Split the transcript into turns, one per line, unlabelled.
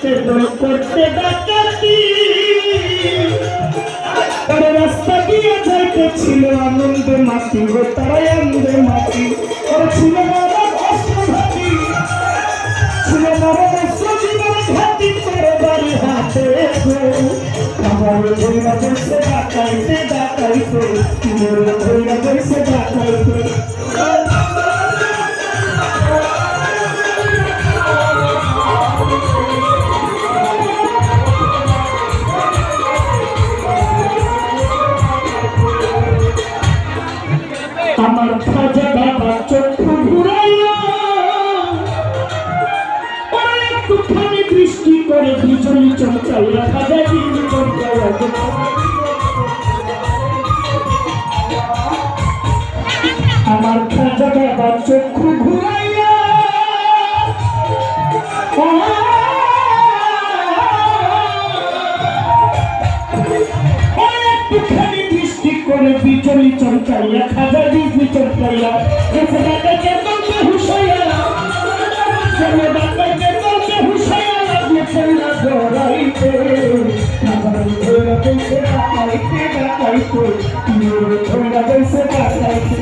করতে দোল করতে ডাকাতি তারা রাস্তা দিয়ে যাইতেছিল আনন্দে মাটি গো তারাই আনন্দে মাটি ওরা ছিল মারা অষ্টঘাতি ছিল মারা অষ্টজীবন ঘাতি করে বাড়ি হাতে আমার ধৈরা বসে ডাকাইতে ডাকাইতে ধৈরা বসে ডাকাইতে আমার খাজা বাবা চক্ষু ঘুরাইয়া একটুখানি দৃষ্টি করে বিজলি চমকাইয়া খাজা বিজলি চমকাইয়া আমার খাজা বাবা চক্ষু ঘুরাইয়া একটুখানি দৃষ্টি করে বিজলি চমকাইয়া খাজা বিজলি চমকাইয়া এসে ডাকাইতে দলকে হুঁশাইয়া চলে ডাকাইতে দলকে হুঁশাইয়া লাগলে চল্লা দৌড়াইতে আমার ধৈরা বসে ডাকাইতে ডাকাইতে ধৈরা বসে ডাকাইতে